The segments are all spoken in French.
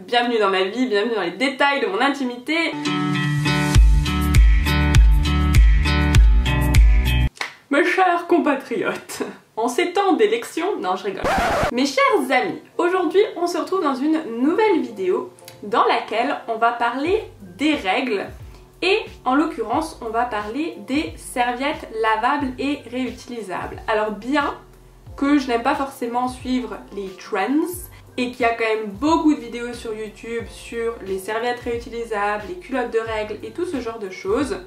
bienvenue dans ma vie, bienvenue dans les détails de mon intimité. Mes chers compatriotes, en ces temps d'élection, non je rigole. Mes chers amis, aujourd'hui on se retrouve dans une nouvelle vidéo dans laquelle on va parler des règles et en l'occurrence on va parler des serviettes lavables et réutilisables. Alors bien que je n'aime pas forcément suivre les trends et qu'il y a quand même beaucoup de vidéos sur YouTube sur les serviettes réutilisables, les culottes de règles et tout ce genre de choses,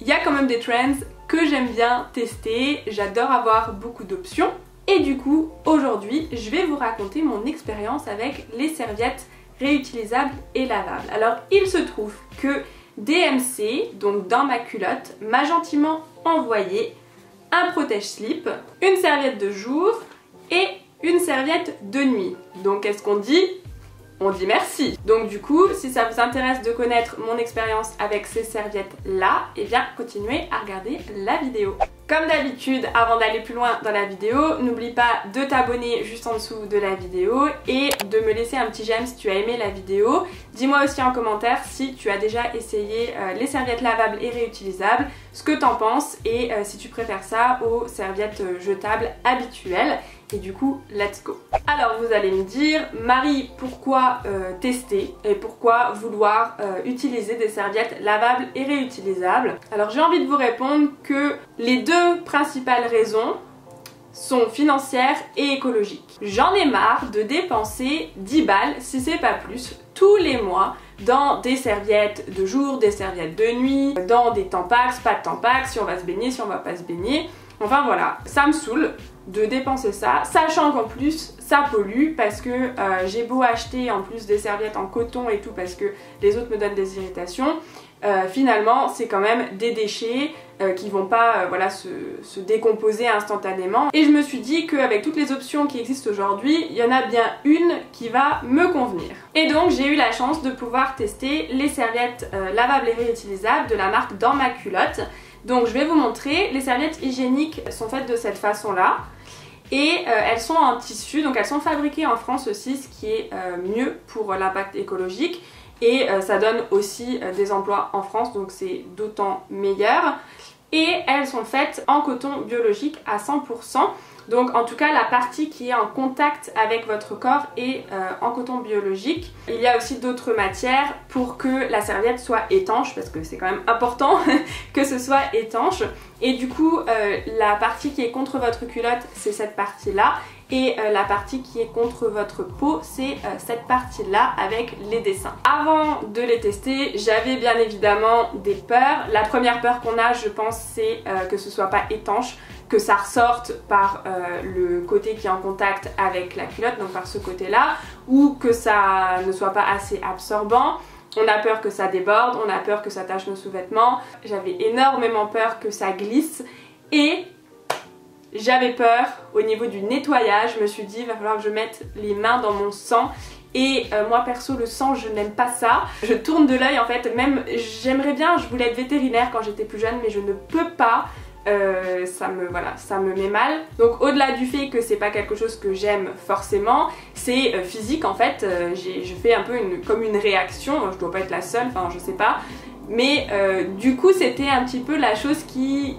il y a quand même des trends que j'aime bien tester, j'adore avoir beaucoup d'options et du coup aujourd'hui je vais vous raconter mon expérience avec les serviettes réutilisables et lavables. Alors il se trouve que DMC, donc dans ma culotte, m'a gentiment envoyé un protège-slip, une serviette de jour et une serviette de nuit. Donc qu'est-ce qu'on dit ? On dit merci. Donc du coup, si ça vous intéresse de connaître mon expérience avec ces serviettes là, eh bien continuez à regarder la vidéo. Comme d'habitude, avant d'aller plus loin dans la vidéo, n'oublie pas de t'abonner juste en dessous de la vidéo et de me laisser un petit j'aime si tu as aimé la vidéo. Dis-moi aussi en commentaire si tu as déjà essayé les serviettes lavables et réutilisables, ce que t'en penses et si tu préfères ça aux serviettes jetables habituelles. Et du coup, let's go. Alors vous allez me dire, Marie, pourquoi tester et pourquoi vouloir utiliser des serviettes lavables et réutilisables? Alors j'ai envie de vous répondre que les deux principales raisons sont financières et écologiques. J'en ai marre de dépenser 10 balles, si c'est pas plus, tous les mois dans des serviettes de jour, des serviettes de nuit, dans des Tampax, pas de Tampax, si on va se baigner, si on va pas se baigner. Enfin voilà, ça me saoule de dépenser ça, sachant qu'en plus ça pollue parce que j'ai beau acheter en plus des serviettes en coton et tout parce que les autres me donnent des irritations, finalement c'est quand même des déchets qui vont pas voilà, se décomposer instantanément. Et je me suis dit qu'avec toutes les options qui existent aujourd'hui, il y en a bien une qui va me convenir. Et donc j'ai eu la chance de pouvoir tester les serviettes lavables et réutilisables de la marque Dans ma culotte. Donc je vais vous montrer, les serviettes hygiéniques sont faites de cette façon là et elles sont en tissu, donc elles sont fabriquées en France aussi, ce qui est mieux pour l'impact écologique et ça donne aussi des emplois en France, donc c'est d'autant meilleur. Et elles sont faites en coton biologique à 100%. Donc en tout cas la partie qui est en contact avec votre corps est en coton biologique. Il y a aussi d'autres matières pour que la serviette soit étanche parce que c'est quand même important que ce soit étanche. Et du coup la partie qui est contre votre culotte c'est cette partie là et la partie qui est contre votre peau c'est cette partie là avec les dessins. Avant de les tester j'avais bien évidemment des peurs. La première peur qu'on a je pense c'est que ce soit pas étanche, que ça ressorte par le côté qui est en contact avec la culotte, donc par ce côté là, ou que ça ne soit pas assez absorbant. On a peur que ça déborde, on a peur que ça tache nos sous-vêtements. J'avais énormément peur que ça glisse et j'avais peur au niveau du nettoyage. Je me suis dit il va falloir que je mette les mains dans mon sang. Et moi perso le sang je n'aime pas ça. Je tourne de l'œil en fait, même j'aimerais bien, je voulais être vétérinaire quand j'étais plus jeune mais je ne peux pas. Ça me met mal. Donc au-delà du fait que c'est pas quelque chose que j'aime forcément, c'est physique en fait. Je fais un peu comme une réaction, je dois pas être la seule, enfin je sais pas. Mais du coup c'était un petit peu la chose qui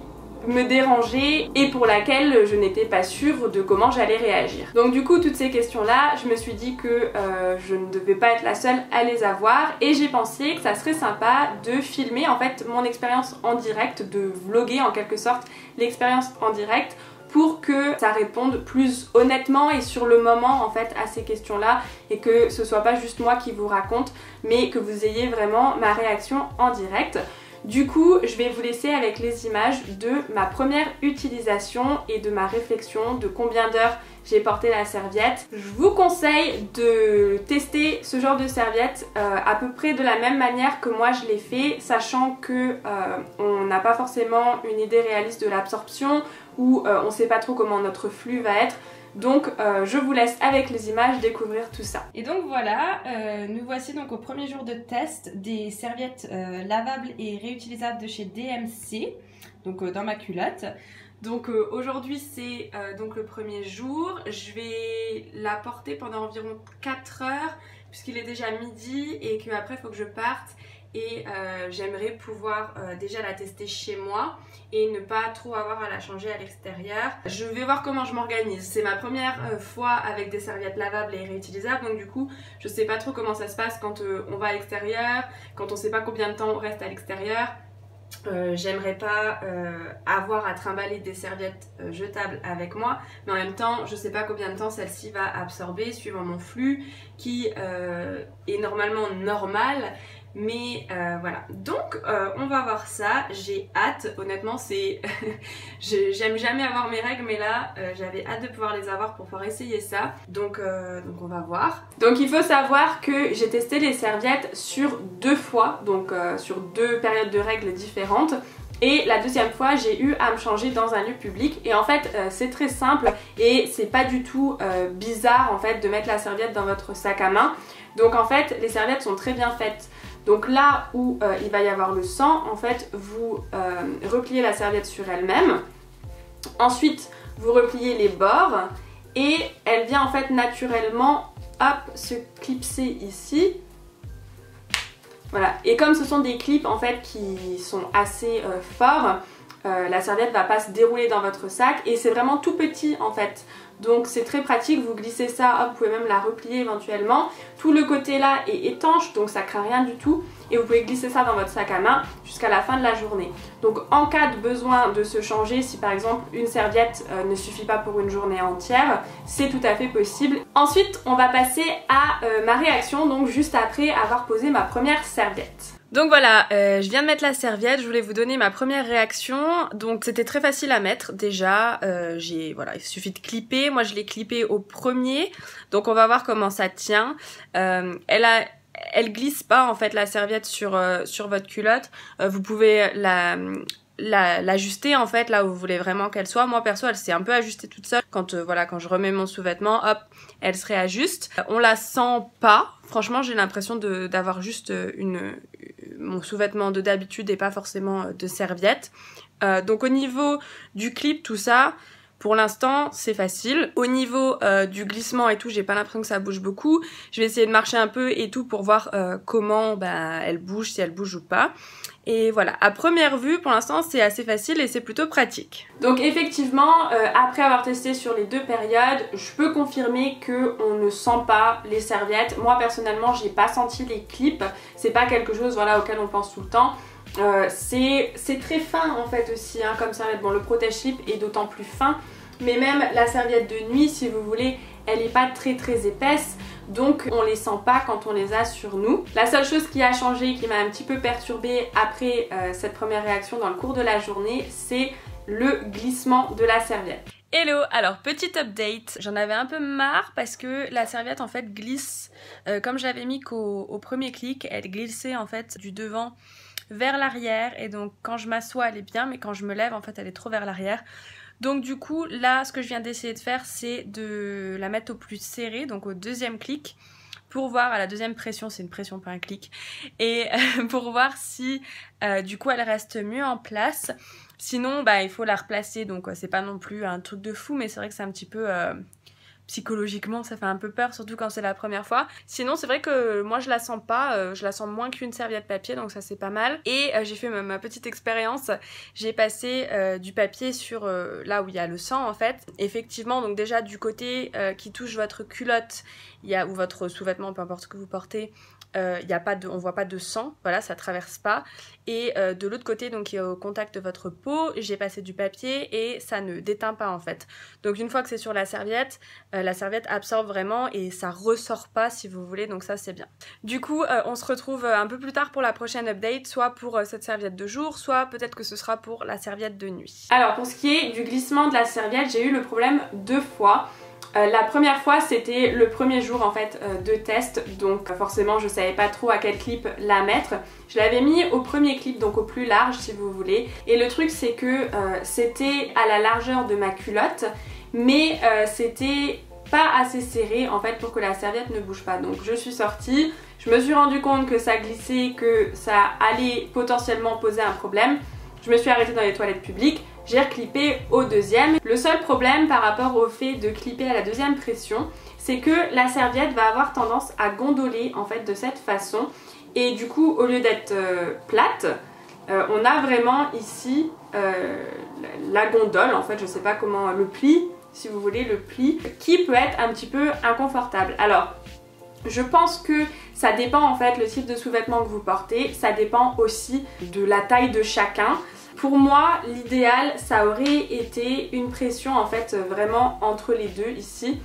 me dérangeait et pour laquelle je n'étais pas sûre de comment j'allais réagir. Donc du coup toutes ces questions là je me suis dit que je ne devais pas être la seule à les avoir et j'ai pensé que ça serait sympa de filmer en fait mon expérience en direct, de vlogger en quelque sorte l'expérience en direct pour que ça réponde plus honnêtement et sur le moment en fait à ces questions là et que ce soit pas juste moi qui vous raconte mais que vous ayez vraiment ma réaction en direct. Du coup, je vais vous laisser avec les images de ma première utilisation et de ma réflexion de combien d'heures j'ai porté la serviette. Je vous conseille de tester ce genre de serviette à peu près de la même manière que moi je l'ai fait, sachant que on n'a pas forcément une idée réaliste de l'absorption ou on ne sait pas trop comment notre flux va être. Donc je vous laisse avec les images découvrir tout ça. Et donc voilà, nous voici donc au premier jour de test des serviettes lavables et réutilisables de chez DMC, donc dans ma culotte. Donc aujourd'hui c'est donc le premier jour, je vais la porter pendant environ 4 heures puisqu'il est déjà midi et qu'après il faut que je parte. Et j'aimerais pouvoir déjà la tester chez moi et ne pas trop avoir à la changer à l'extérieur. Je vais voir comment je m'organise. C'est ma première fois avec des serviettes lavables et réutilisables, donc du coup je sais pas trop comment ça se passe quand on va à l'extérieur, quand on sait pas combien de temps on reste à l'extérieur. J'aimerais pas avoir à trimballer des serviettes jetables avec moi, mais en même temps je sais pas combien de temps celle-ci va absorber suivant mon flux qui est normalement normal. Mais voilà, donc on va voir ça, j'ai hâte, honnêtement c'est... j'aime jamais avoir mes règles, mais là j'avais hâte de pouvoir les avoir pour pouvoir essayer ça, donc on va voir. Donc il faut savoir que j'ai testé les serviettes sur 2 fois, donc sur 2 périodes de règles différentes. Et la deuxième fois, j'ai eu à me changer dans un lieu public. Et en fait, c'est très simple et c'est pas du tout bizarre en fait de mettre la serviette dans votre sac à main. Donc en fait, les serviettes sont très bien faites. Donc là où il va y avoir le sang, en fait, vous repliez la serviette sur elle-même. Ensuite, vous repliez les bords et elle vient en fait naturellement, hop, se clipser ici. Voilà, et comme ce sont des clips en fait qui sont assez forts, la serviette va pas se dérouler dans votre sac et c'est vraiment tout petit en fait. Donc c'est très pratique, vous glissez ça, hop, vous pouvez même la replier éventuellement. Tout le côté là est étanche, donc ça craint rien du tout. Et vous pouvez glisser ça dans votre sac à main jusqu'à la fin de la journée. Donc en cas de besoin de se changer, si par exemple une serviette ne suffit pas pour une journée entière, c'est tout à fait possible. Ensuite, on va passer à ma réaction, donc juste après avoir posé ma première serviette. Donc voilà, je viens de mettre la serviette, je voulais vous donner ma première réaction. Donc c'était très facile à mettre déjà, voilà, il suffit de clipper, moi je l'ai clippé au premier, donc on va voir comment ça tient. Elle glisse pas en fait la serviette sur votre culotte, vous pouvez l'ajuster en fait là où vous voulez vraiment qu'elle soit. Moi perso elle s'est un peu ajustée toute seule quand voilà, quand je remets mon sous-vêtement, hop, elle se réajuste. On la sent pas, franchement j'ai l'impression d'avoir juste mon sous-vêtement de d'habitude et pas forcément de serviette. Donc au niveau du clip tout ça, pour l'instant c'est facile. Au niveau du glissement et tout, j'ai pas l'impression que ça bouge beaucoup. Je vais essayer de marcher un peu et tout pour voir comment elle bouge, si elle bouge ou pas. Et voilà, à première vue pour l'instant c'est assez facile et c'est plutôt pratique. Donc effectivement, après avoir testé sur les 2 périodes, je peux confirmer qu'on ne sent pas les serviettes. Moi personnellement j'ai pas senti les clips, c'est pas quelque chose voilà, auquel on pense tout le temps. C'est très fin en fait aussi hein, comme serviette. Bon, le protège-slip est d'autant plus fin, mais même la serviette de nuit si vous voulez, elle est pas très épaisse, donc on les sent pas quand on les a sur nous. La seule chose qui a changé, qui m'a un petit peu perturbée après cette première réaction dans le cours de la journée, c'est le glissement de la serviette. Hello, alors petit update, j'en avais un peu marre parce que la serviette en fait glisse, comme je l'avais mis qu'au premier clic, elle glissait en fait du devant vers l'arrière et donc quand je m'assois elle est bien, mais quand je me lève en fait elle est trop vers l'arrière. Donc du coup là ce que je viens d'essayer de faire c'est de la mettre au plus serré, donc au deuxième clic, pour voir à la deuxième pression, c'est une pression pas un clic, et pour voir si du coup elle reste mieux en place. Sinon il faut la replacer, donc c'est pas non plus un truc de fou, mais c'est vrai que c'est un petit peu... psychologiquement ça fait un peu peur, surtout quand c'est la première fois. Sinon c'est vrai que moi je la sens pas, je la sens moins qu'une serviette papier, donc ça c'est pas mal. Et j'ai fait ma petite expérience, j'ai passé du papier sur là où il y a le sang en fait. Effectivement, donc déjà du côté qui touche votre culotte ou votre sous-vêtement, peu importe ce que vous portez, on voit pas de sang, voilà, ça traverse pas. Et de l'autre côté, donc qui est au contact de votre peau, j'ai passé du papier et ça ne déteint pas en fait. Donc une fois que c'est sur la serviette absorbe vraiment et ça ressort pas si vous voulez, donc ça c'est bien. Du coup on se retrouve un peu plus tard pour la prochaine update, soit pour cette serviette de jour, soit peut-être que ce sera pour la serviette de nuit. Alors pour ce qui est du glissement de la serviette, j'ai eu le problème 2 fois. La première fois c'était le premier jour en fait de test, donc forcément je savais pas trop à quel clip la mettre. Je l'avais mis au premier clip, donc au plus large si vous voulez, et le truc c'est que c'était à la largeur de ma culotte, mais c'était pas assez serré en fait pour que la serviette ne bouge pas. Donc je suis sortie, je me suis rendu compte que ça glissait, que ça allait potentiellement poser un problème. Je me suis arrêtée dans les toilettes publiques, j'ai reclippé au deuxième. Le seul problème par rapport au fait de clipper à la deuxième pression, c'est que la serviette va avoir tendance à gondoler en fait de cette façon, et du coup au lieu d'être plate, on a vraiment ici la gondole, en fait je sais pas comment, le pli, si vous voulez, le pli, qui peut être un petit peu inconfortable. Alors je pense que ça dépend en fait le type de sous-vêtements que vous portez, ça dépend aussi de la taille de chacun. Pour moi, l'idéal, ça aurait été une pression en fait vraiment entre les deux ici.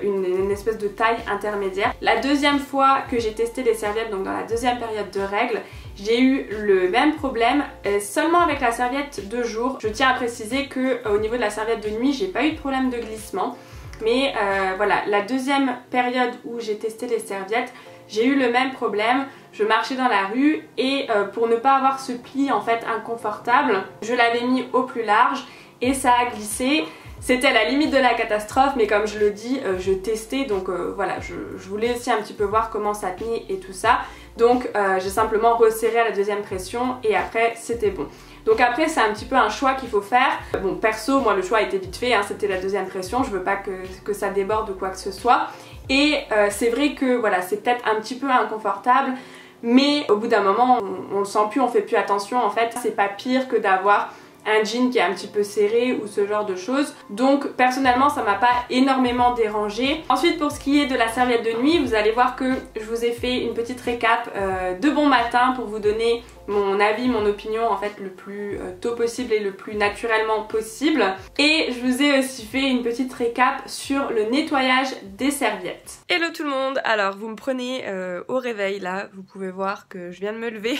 Une espèce de taille intermédiaire. La deuxième fois que j'ai testé les serviettes, donc dans la deuxième période de règles, j'ai eu le même problème, seulement avec la serviette de jour. Je tiens à préciser que au niveau de la serviette de nuit, j'ai pas eu de problème de glissement. Mais voilà, la deuxième période où j'ai testé les serviettes, j'ai eu le même problème. Je marchais dans la rue et pour ne pas avoir ce pli en fait inconfortable, je l'avais mis au plus large et ça a glissé. C'était à la limite de la catastrophe, mais comme je le dis, je testais, donc voilà, je voulais aussi un petit peu voir comment ça tenait et tout ça. Donc j'ai simplement resserré à la deuxième pression et après c'était bon. Donc après c'est un petit peu un choix qu'il faut faire. Bon, perso, moi le choix était vite fait, hein, c'était la deuxième pression, je veux pas que ça déborde ou quoi que ce soit. Et c'est vrai que voilà, c'est peut-être un petit peu inconfortable, mais au bout d'un moment on le sent plus, on fait plus attention en fait. C'est pas pire que d'avoir un jean qui est un petit peu serré ou ce genre de choses. Donc personnellement ça m'a pas énormément dérangé. Ensuite, pour ce qui est de la serviette de nuit, vous allez voir que je vous ai fait une petite récap de bon matin pour vous donner mon avis, mon opinion en fait le plus tôt possible et le plus naturellement possible. Et je vous ai aussi fait une petite récap sur le nettoyage des serviettes. Hello tout le monde, alors vous me prenez au réveil là, vous pouvez voir que je viens de me lever.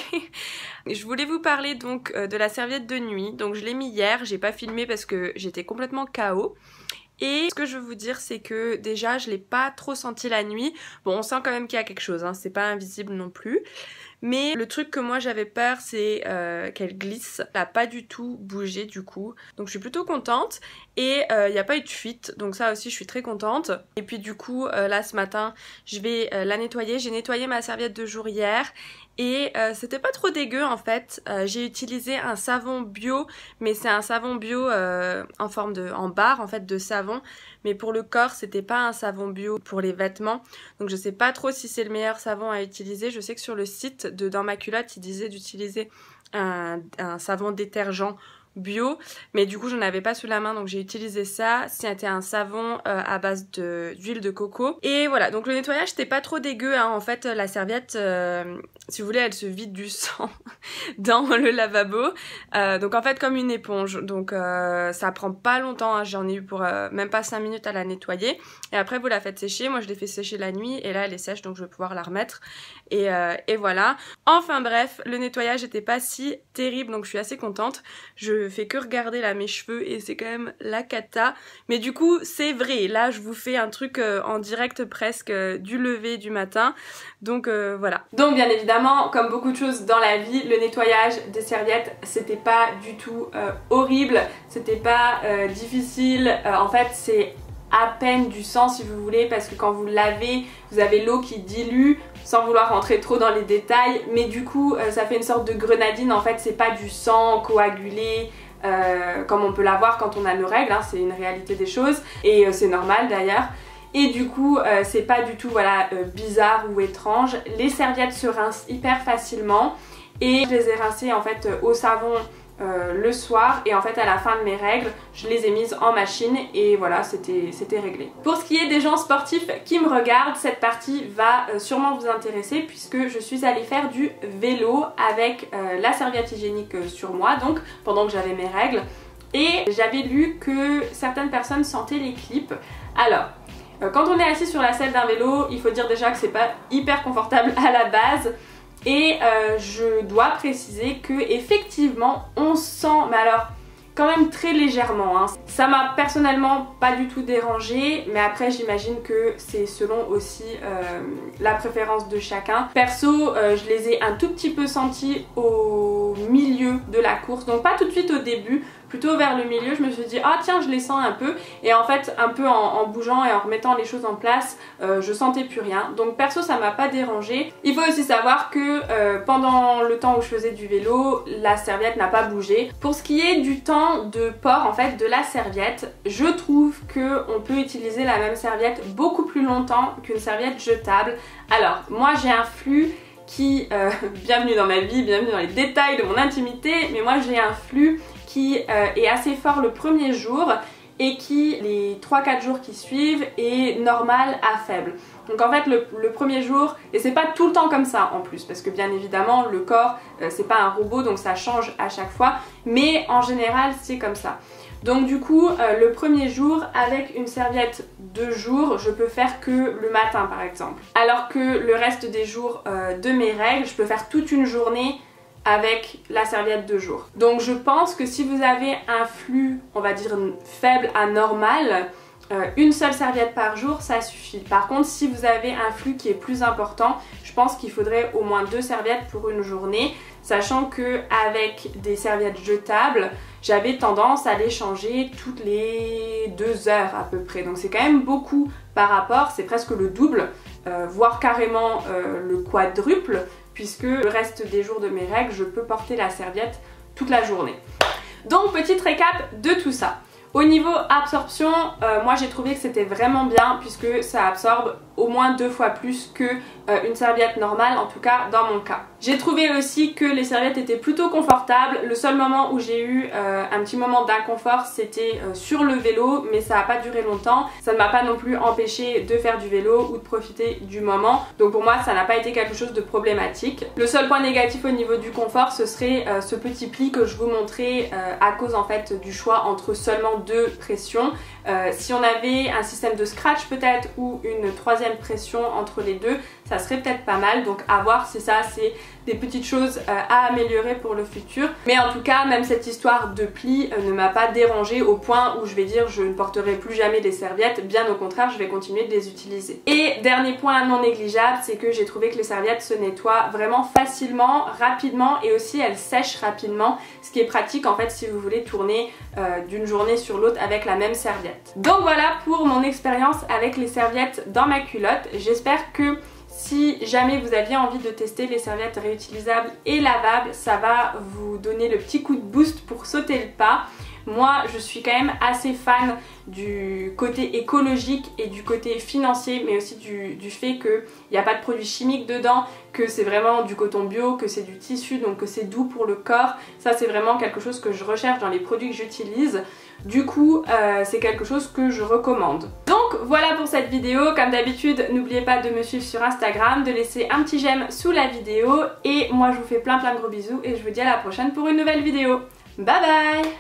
Je voulais vous parler donc de la serviette de nuit. Donc je l'ai mis hier, j'ai pas filmé parce que j'étais complètement KO. Et ce que je veux vous dire, c'est que déjà je l'ai pas trop senti la nuit. Bon, on sent quand même qu'il y a quelque chose, hein, c'est pas invisible non plus. Mais le truc que moi j'avais peur, c'est qu'elle glisse. Elle n'a pas du tout bougé du coup. Donc je suis plutôt contente. Et il n'y a pas eu de fuite. Donc ça aussi je suis très contente. Et puis du coup là ce matin je vais la nettoyer. J'ai nettoyé ma serviette de jour hier. Et c'était pas trop dégueu en fait. J'ai utilisé un savon bio. Mais c'est un savon bio en forme en barre en fait de savon. Mais pour le corps c'était pas un savon bio pour les vêtements. Donc je sais pas trop si c'est le meilleur savon à utiliser. Je sais que sur le site de Dans ma culotte, il disait d'utiliser un savon détergent bio, mais du coup j'en avais pas sous la main, donc j'ai utilisé ça. C'était un savon à base d'huile de coco. Et voilà, donc le nettoyage c'était pas trop dégueu, hein. En fait la serviette, si vous voulez, elle se vide du sang dans le lavabo, donc en fait comme une éponge. Donc ça prend pas longtemps, hein. J'en ai eu pour même pas 5 minutes à la nettoyer. Et après vous la faites sécher. Moi je l'ai fait sécher la nuit et là elle est sèche, donc je vais pouvoir la remettre. Et voilà. Enfin bref, le nettoyage était pas si terrible, donc je suis assez contente. Je fais que regarder là mes cheveux et c'est quand même la cata. Mais du coup c'est vrai, là je vous fais un truc en direct presque du lever du matin. Donc voilà. Donc bien évidemment, comme beaucoup de choses dans la vie, le nettoyage des serviettes c'était pas du tout horrible, c'était pas difficile. En fait c'est à peine du sang si vous voulez, parce que quand vous lavez vous avez l'eau qui dilue, sans vouloir rentrer trop dans les détails, mais du coup ça fait une sorte de grenadine. En fait c'est pas du sang coagulé comme on peut l'avoir quand on a nos règles, hein. C'est une réalité des choses et c'est normal d'ailleurs. Et du coup c'est pas du tout voilà, bizarre ou étrange. Les serviettes se rincent hyper facilement et je les ai rincées en fait au savon le soir, et en fait à la fin de mes règles je les ai mises en machine et voilà, c'était réglé. Pour ce qui est des gens sportifs qui me regardent, cette partie va sûrement vous intéresser puisque je suis allée faire du vélo avec la serviette hygiénique sur moi, donc pendant que j'avais mes règles, et j'avais lu que certaines personnes sentaient les clips. Alors quand on est assis sur la selle d'un vélo, il faut dire déjà que c'est pas hyper confortable à la base. Et je dois préciser que effectivement on sent, mais alors quand même très légèrement, hein. Ça m'a personnellement pas du tout dérangé, mais après j'imagine que c'est selon aussi la préférence de chacun. Perso je les ai un tout petit peu sentis au milieu de la course, donc pas tout de suite au début, plutôt vers le milieu. Je me suis dit ah tiens je les sens un peu, et en fait un peu en bougeant et en remettant les choses en place, je sentais plus rien. Donc perso ça m'a pas dérangé. Il faut aussi savoir que pendant le temps où je faisais du vélo, la serviette n'a pas bougé. Pour ce qui est du temps de port en fait de la serviette, je trouve que on peut utiliser la même serviette beaucoup plus longtemps qu'une serviette jetable. Alors moi j'ai un flux qui, bienvenue dans ma vie, bienvenue dans les détails de mon intimité, mais moi j'ai un flux qui est assez fort le premier jour et qui les 3-4 jours qui suivent est normal à faible. Donc en fait le premier jour, et c'est pas tout le temps comme ça en plus, parce que bien évidemment le corps c'est pas un robot donc ça change à chaque fois, mais en général c'est comme ça. Donc du coup le premier jour avec une serviette de jour je peux faire que le matin par exemple, alors que le reste des jours de mes règles je peux faire toute une journée avec la serviette de jour. Donc je pense que si vous avez un flux on va dire faible à normal, une seule serviette par jour ça suffit. Par contre si vous avez un flux qui est plus important, je pense qu'il faudrait au moins 2 serviettes pour une journée, sachant que avec des serviettes jetables j'avais tendance à les changer toutes les 2 heures à peu près, donc c'est quand même beaucoup par rapport, c'est presque le double, voire carrément le quadruple, puisque le reste des jours de mes règles je peux porter la serviette toute la journée. Donc petite récap de tout ça. Au niveau absorption, moi j'ai trouvé que c'était vraiment bien puisque ça absorbe au moins 2 fois plus que une serviette normale, en tout cas dans mon cas. J'ai trouvé aussi que les serviettes étaient plutôt confortables. Le seul moment où j'ai eu un petit moment d'inconfort c'était sur le vélo, mais ça n'a pas duré longtemps. Ça ne m'a pas non plus empêché de faire du vélo ou de profiter du moment. Donc pour moi ça n'a pas été quelque chose de problématique. Le seul point négatif au niveau du confort ce serait ce petit pli que je vous montrais à cause en fait du choix entre seulement 2 pressions. Si on avait un système de scratch peut-être ou une 3e pression entre les deux, ça serait peut-être pas mal. Donc à voir si ça c'est des petites choses à améliorer pour le futur. Mais en tout cas même cette histoire de pli ne m'a pas dérangée au point où je vais dire je ne porterai plus jamais des serviettes, bien au contraire je vais continuer de les utiliser. Et dernier point non négligeable, c'est que j'ai trouvé que les serviettes se nettoient vraiment facilement, rapidement, et aussi elles sèchent rapidement, ce qui est pratique en fait si vous voulez tourner d'une journée sur l'autre avec la même serviette. Donc voilà pour mon expérience avec les serviettes dans ma culotte. J'espère que si jamais vous aviez envie de tester les serviettes réutilisables et lavables, ça va vous donner le petit coup de boost pour sauter le pas. Moi je suis quand même assez fan du côté écologique et du côté financier, mais aussi du fait qu'il n'y a pas de produits chimiques dedans, que c'est vraiment du coton bio, que c'est du tissu, donc que c'est doux pour le corps. Ça c'est vraiment quelque chose que je recherche dans les produits que j'utilise. Du coup c'est quelque chose que je recommande. Donc voilà pour cette vidéo. Comme d'habitude n'oubliez pas de me suivre sur Instagram, de laisser un petit j'aime sous la vidéo, et moi je vous fais plein de gros bisous et je vous dis à la prochaine pour une nouvelle vidéo. Bye bye!